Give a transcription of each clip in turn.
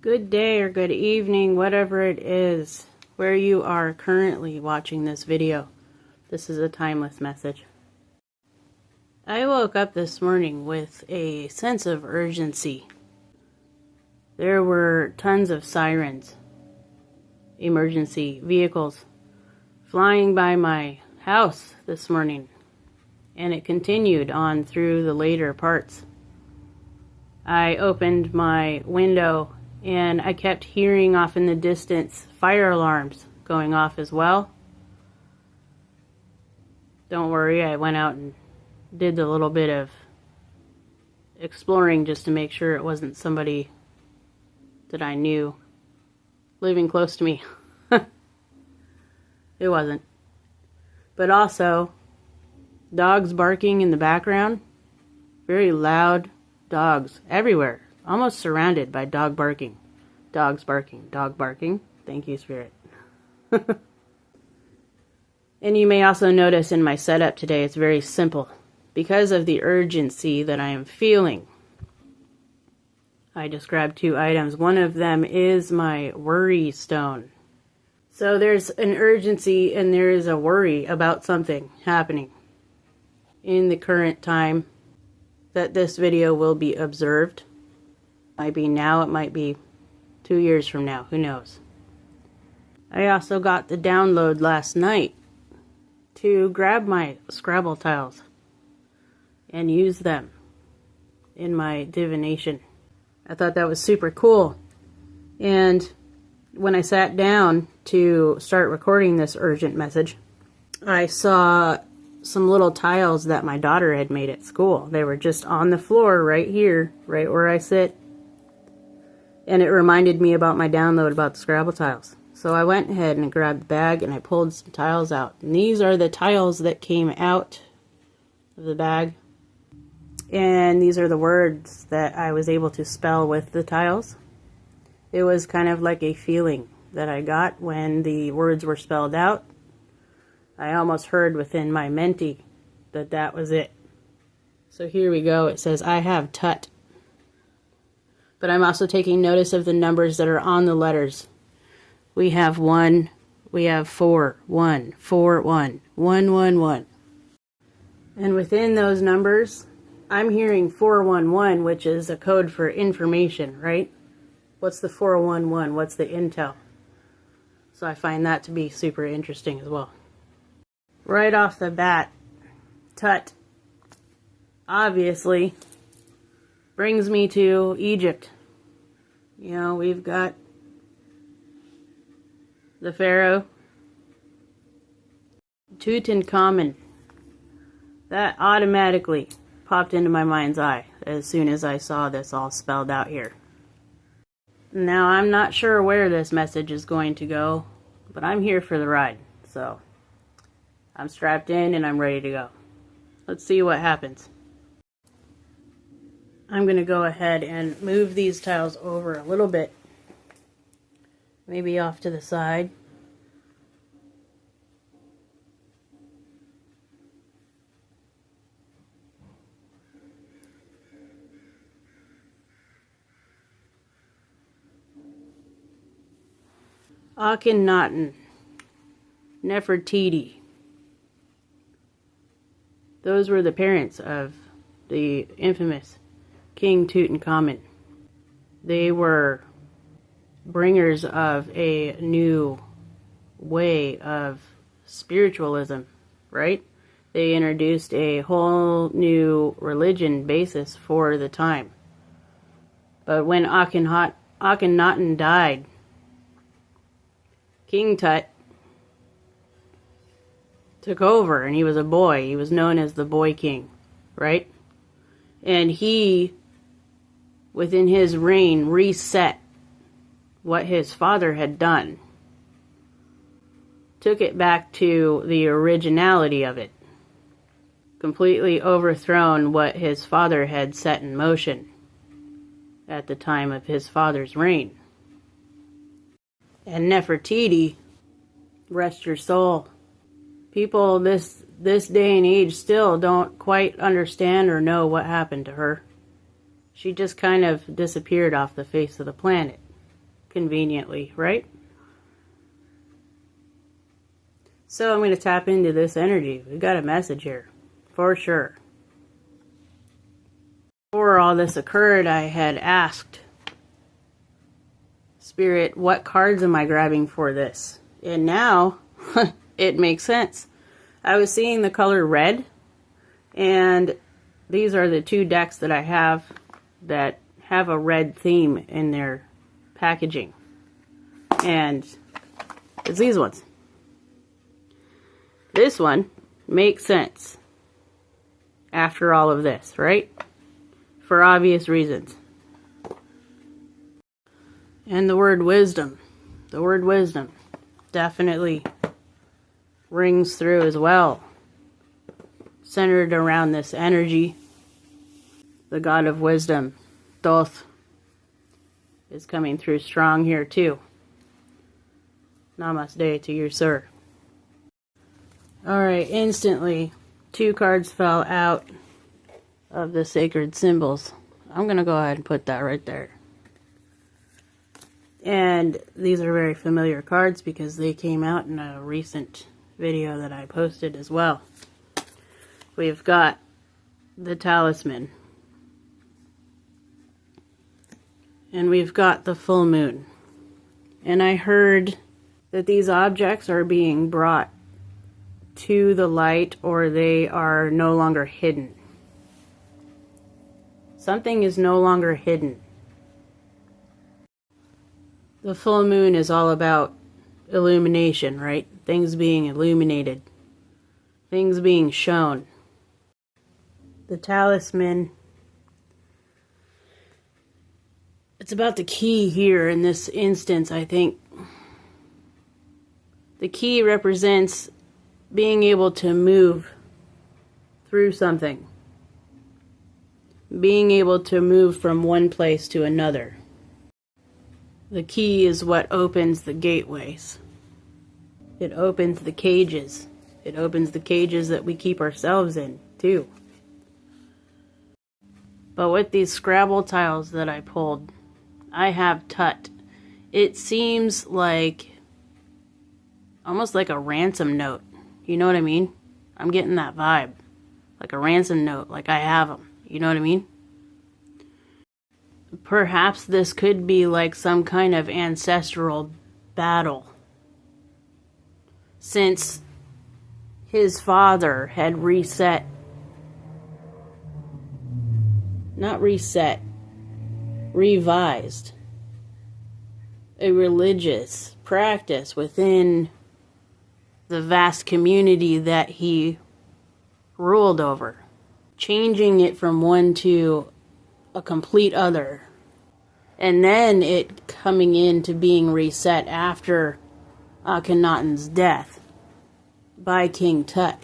Good day or good evening, whatever it is, where you are currently watching this video. This is a timeless message. I woke up this morning with a sense of urgency. There were tons of sirens, emergency vehicles, flying by my house this morning, and it continued on through the later parts. I opened my window and I kept hearing off in the distance fire alarms going off as well. Don't worry, I went out and did a little bit of exploring just to make sure it wasn't somebody that I knew living close to me. It wasn't. But also, dogs barking in the background. Very loud dogs everywhere. Almost surrounded by dog barking. Dogs barking. Dog barking. Thank you, Spirit. And you may also notice in my setup today, it's very simple. Because of the urgency that I am feeling, I described 2 items. One of them is my worry stone. So there's an urgency and there is a worry about something happening in the current time that this video will be observed. Might be now, it might be 2 years from now, who knows. I also got the download last night to grab my Scrabble tiles and use them in my divination. I thought that was super cool. And when I sat down to start recording this urgent message, I saw some little tiles that my daughter had made at school. They were just on the floor right here, right where I sit. And it reminded me about my download about the Scrabble tiles. So I went ahead and grabbed the bag and I pulled some tiles out. And these are the tiles that came out of the bag. And these are the words that I was able to spell with the tiles. It was kind of like a feeling that I got when the words were spelled out. I almost heard within my menti that that was it. So here we go. It says, I have Tut. But I'm also taking notice of the numbers that are on the letters. We have 1, we have 4, 1, 4, 1, 1, 1, 1. And within those numbers, I'm hearing 411, which is a code for information, right? What's the 411? What's the intel? So I find that to be super interesting as well. Right off the bat, Tut obviously brings me to Egypt. You know, we've got the Pharaoh, Tutankhamun. That automatically popped into my mind's eye as soon as I saw this all spelled out here. Now, I'm not sure where this message is going to go, but I'm here for the ride. So, I'm strapped in and I'm ready to go. Let's see what happens. I'm going to go ahead and move these tiles over a little bit. Maybe off to the side. Akhenaten, Nefertiti. Those were the parents of the infamous King Tutankhamun. They were bringers of a new way of spiritualism, right? They introduced a whole new religion basis for the time. But when Akhenaten died, King Tut took over, and he was a boy. He was known as the Boy King, right? And he, within his reign, reset what his father had done. Took it back to the originality of it. Completely overthrown what his father had set in motion at the time of his father's reign. And Nefertiti, rest your soul. People this day and age still don't quite understand or know what happened to her. She just kind of disappeared off the face of the planet. conveniently, right? So I'm going to tap into this energy. We've got a message here, for sure. Before all this occurred, I had asked Spirit, what cards am I grabbing for this? And now, it makes sense. I was seeing the color red, and these are the two decks that I have that have a red theme in their packaging. And it's these ones. This one makes sense after all of this, right? For obvious reasons. And the word wisdom definitely rings through as well. Centered around this energy, the God of wisdom, Thoth, is coming through strong here too. Namaste to you, sir. Alright, instantly, 2 cards fell out of the sacred symbols. I'm going to go ahead and put that right there. And these are very familiar cards because they came out in a recent video that I posted as well. We've got the talisman. And we've got the full moon. And I heard that these objects are being brought to the light, or they are no longer hidden. Something is no longer hidden. The full moon is all about illumination, right? Things being illuminated. Things being shown. The talisman, it's about the key here in this instance, I think. The key represents being able to move through something. Being able to move from one place to another. The key is what opens the gateways. It opens the cages. It opens the cages that we keep ourselves in, too. But with these Scrabble tiles that I pulled, I have Tut. It seems like almost like a ransom note. You know what I mean? I'm getting that vibe. Like a ransom note, like I have them. You know what I mean? Perhaps this could be like some kind of ancestral battle. Since his father had reset, not reset, revised a religious practice within the vast community that he ruled over, changing it from one to a complete other, and then it coming into being reset after Akhenaten's death by King Tut.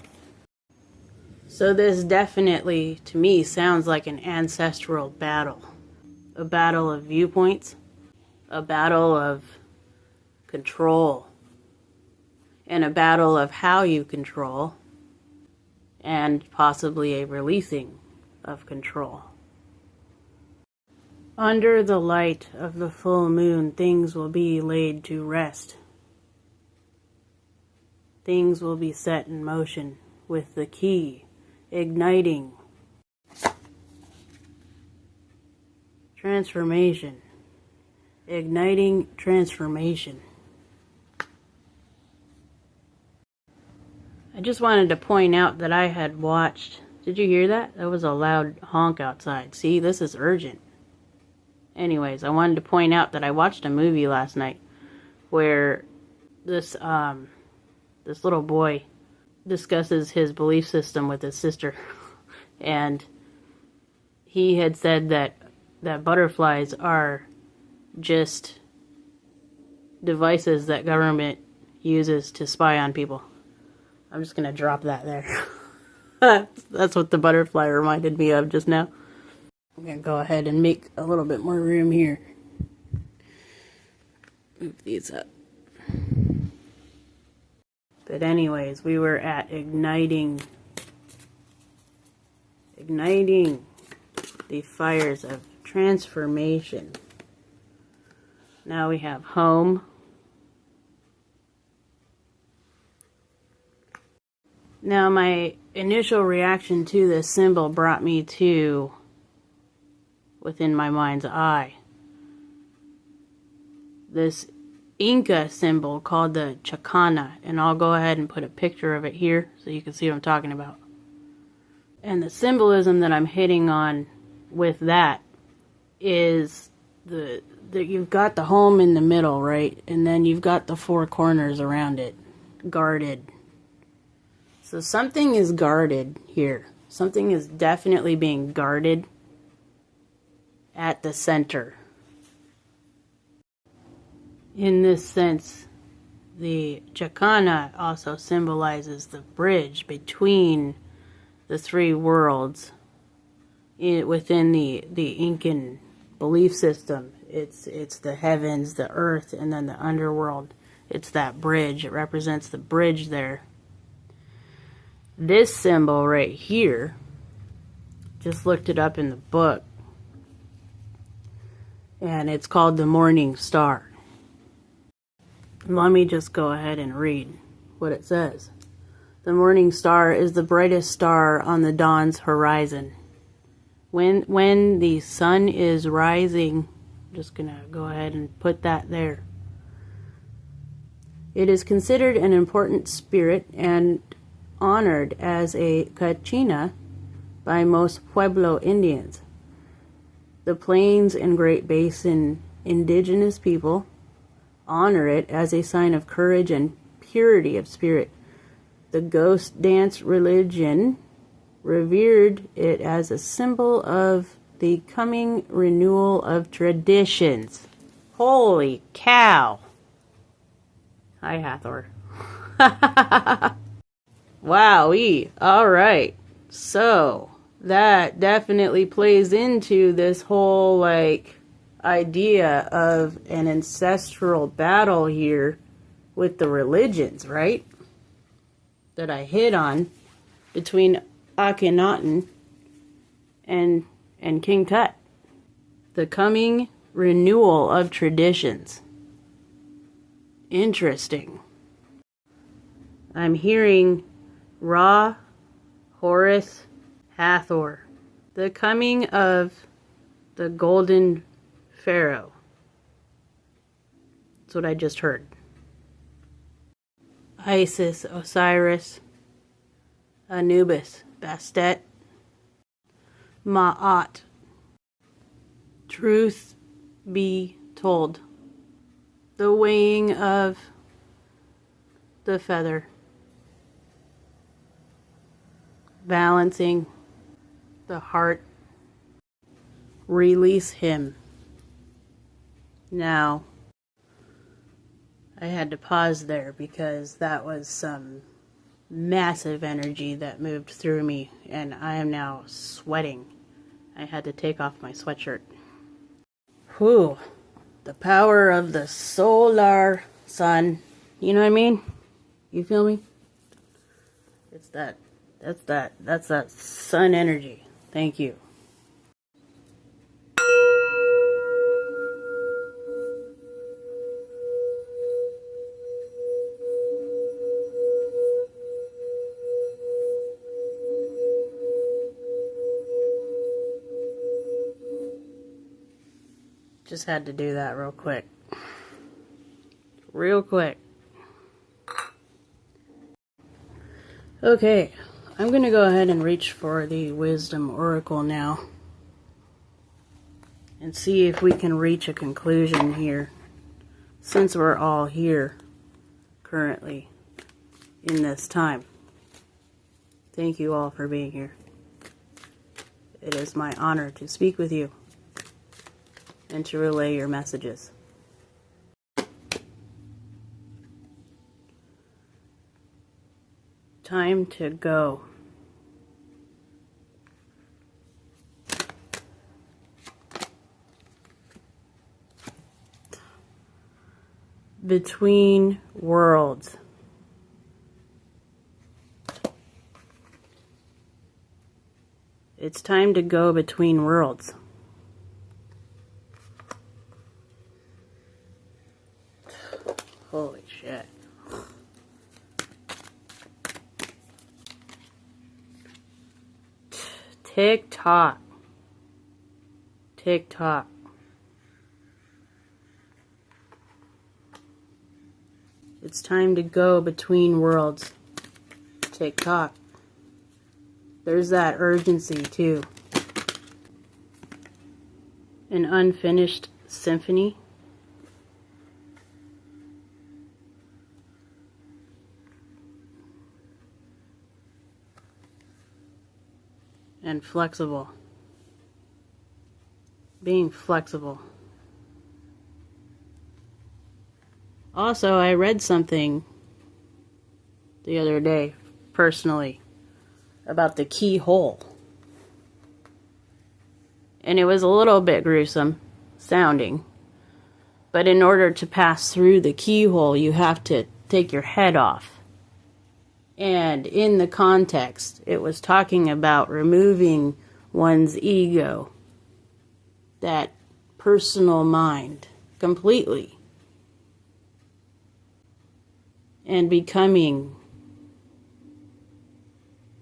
So this definitely, to me, sounds like an ancestral battle. A battle of viewpoints, a battle of control, and a battle of how you control, and possibly a releasing of control. Under the light of the full moon, things will be laid to rest. Things will be set in motion with the key igniting. Transformation. Igniting transformation. I just wanted to point out that I had watched... Did you hear that? That was a loud honk outside. See, this is urgent. Anyways, I wanted to point out that I watched a movie last night where this little boy discusses his belief system with his sister. And he had said that butterflies are just devices that government uses to spy on people. I'm just going to drop that there. That's what the butterfly reminded me of just now. I'm going to go ahead and make a little bit more room here. Move these up. But anyways, we were at igniting the fires of transformation. Now we have home. Now my initial reaction to this symbol brought me to within my mind's eye this Inca symbol called the chacana, and I'll go ahead and put a picture of it here so you can see what I'm talking about. And the symbolism that I'm hitting on with that is that you've got the home in the middle, right? And then you've got the four corners around it, guarded. So something is guarded here. Something is definitely being guarded at the center. In this sense, the chacana also symbolizes the bridge between the three worlds within the Incan belief system. It's the heavens, the earth, and then the underworld. It's that bridge. It represents the bridge there. This symbol right here, just looked it up in the book, and it's called the morning star. Let me just go ahead and read what it says. The morning star is the brightest star on the dawn's horizon. When the sun is rising, I'm just going to go ahead and put that there. It is considered an important spirit and honored as a cachina by most Pueblo Indians. The Plains and Great Basin indigenous people honor it as a sign of courage and purity of spirit. The ghost dance religion revered it as a symbol of the coming renewal of traditions. Holy cow! Hi, Hathor. Wowee. Alright. So, that definitely plays into this whole, idea of an ancestral battle here with the religions, right? That I hit on between Akhenaten and King Tut. The coming renewal of traditions. Interesting. I'm hearing Ra, Horus, Hathor. The coming of the golden pharaoh. That's what I just heard. Isis, Osiris, Anubis, Bastet, Ma'at. Truth be told. The weighing of the feather. Balancing the heart. Release him. Now, I had to pause there because that was some massive energy that moved through me, and I am now sweating. I had to take off my sweatshirt. Whew. The power of the solar sun. You know what I mean? You feel me? That's that sun energy. Thank you. Just had to do that real quick. Real quick. Okay, I'm going to go ahead and reach for the Wisdom Oracle now. And see if we can reach a conclusion here. Since we're all here currently in this time. Thank you all for being here. It is my honor to speak with you and to relay your messages. Time to go. Between worlds. It's time to go between worlds. Tick tock. Tick tock. It's time to go between worlds. Tick tock. There's that urgency too. An unfinished symphony. And flexible. Being flexible. Also, I read something the other day, personally, about the keyhole. And it was a little bit gruesome sounding. But in order to pass through the keyhole, you have to take your head off. And in the context, it was talking about removing one's ego, that personal mind, completely, and becoming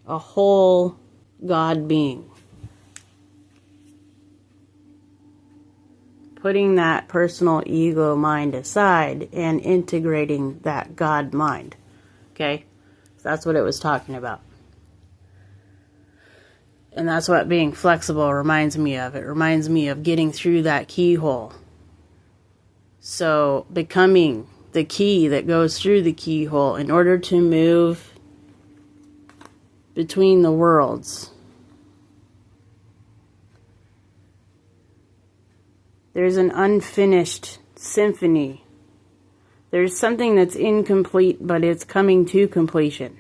a whole God being. Putting that personal ego mind aside and integrating that God mind. Okay? That's what it was talking about. And that's what being flexible reminds me of. It reminds me of getting through that keyhole. So, becoming the key that goes through the keyhole in order to move between the worlds. There's an unfinished symphony. There's something that's incomplete, but it's coming to completion.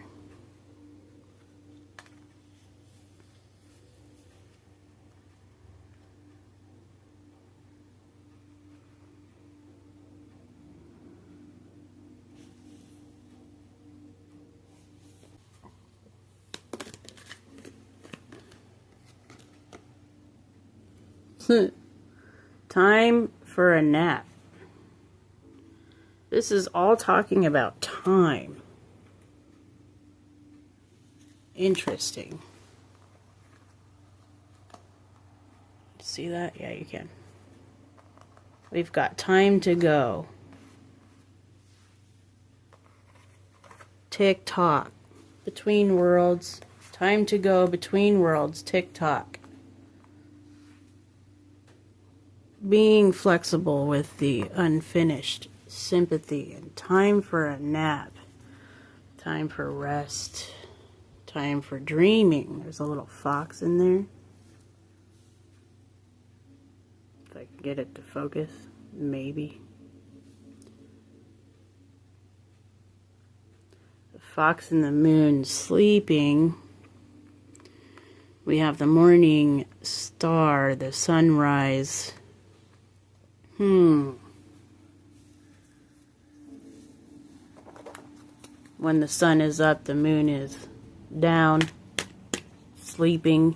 Time for a nap. This is all talking about time. Interesting. See that? Yeah, you can. We've got time to go. Tick tock. Between worlds. Time to go between worlds. Tick tock. Being flexible with the unfinished sympathy, and time for a nap, time for rest, time for dreaming. There's a little fox in there. If I can get it to focus, maybe. The fox and the moon sleeping. We have the morning star, the sunrise. When the sun is up, the moon is down, sleeping.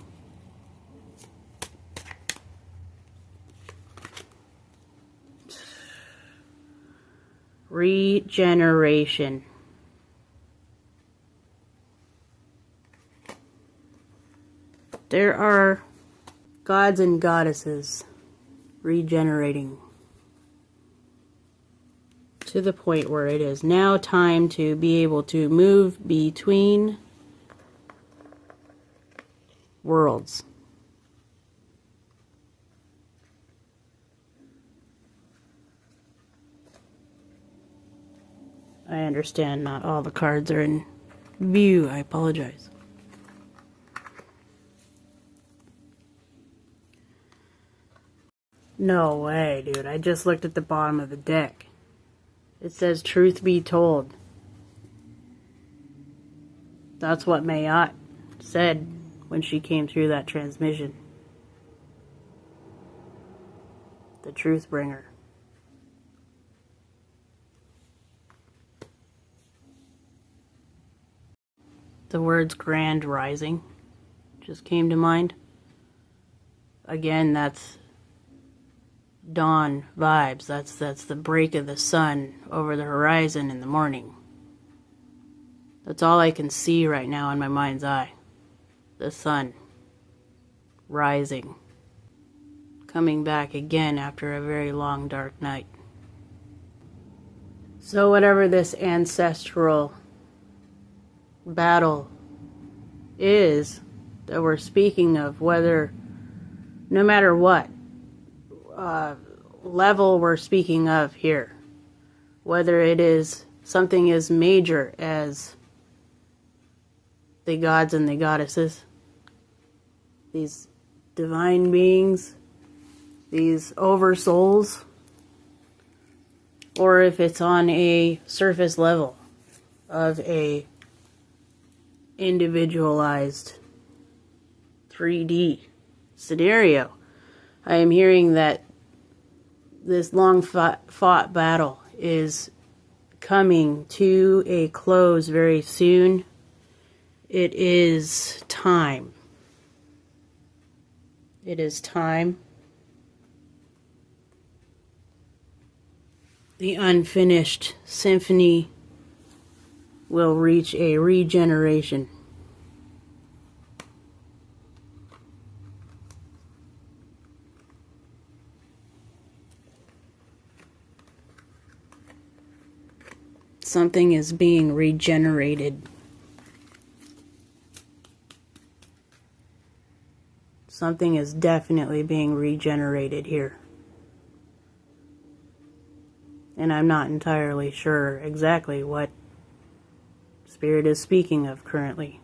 Regeneration. There are gods and goddesses regenerating to the point where it is now time to be able to move between worlds. I understand not all the cards are in view. I apologize. No way, dude. I just looked at the bottom of the deck. It says, truth be told. That's what Mayat said when she came through that transmission. The truth bringer. The words grand rising just came to mind. Again, that's dawn vibes. That's the break of the sun over the horizon in the morning. That's all I can see right now in my mind's eye. The sun. rising, coming back again after a very long dark night. So whatever this ancestral battle is that we're speaking of, whether, no matter what level we're speaking of here, whether it is something as major as the gods and the goddesses, these divine beings, these oversouls, or if it's on a surface level of a individualized 3D scenario, I am hearing that this long fought battle is coming to a close very soon. It is time. It is time. The unfinished symphony will reach a regeneration. Something is being regenerated. Something is definitely being regenerated here. And I'm not entirely sure exactly what Spirit is speaking of currently.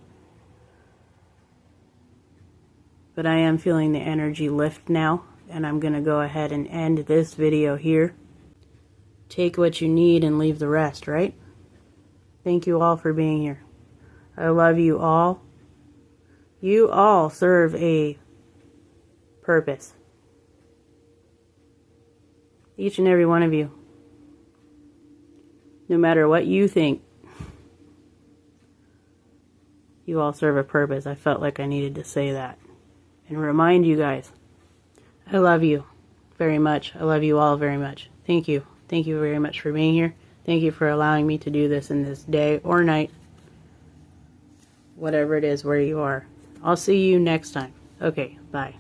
But I am feeling the energy lift now, and I'm going to go ahead and end this video here. Take what you need and leave the rest, right? Thank you all for being here. I love you all. You all serve a purpose. Each and every one of you. No matter what you think, you all serve a purpose. I felt like I needed to say that and remind you guys. I love you very much. I love you all very much. Thank you. Thank you very much for being here. Thank you for allowing me to do this in this day or night. Whatever it is where you are. I'll see you next time. Okay, bye.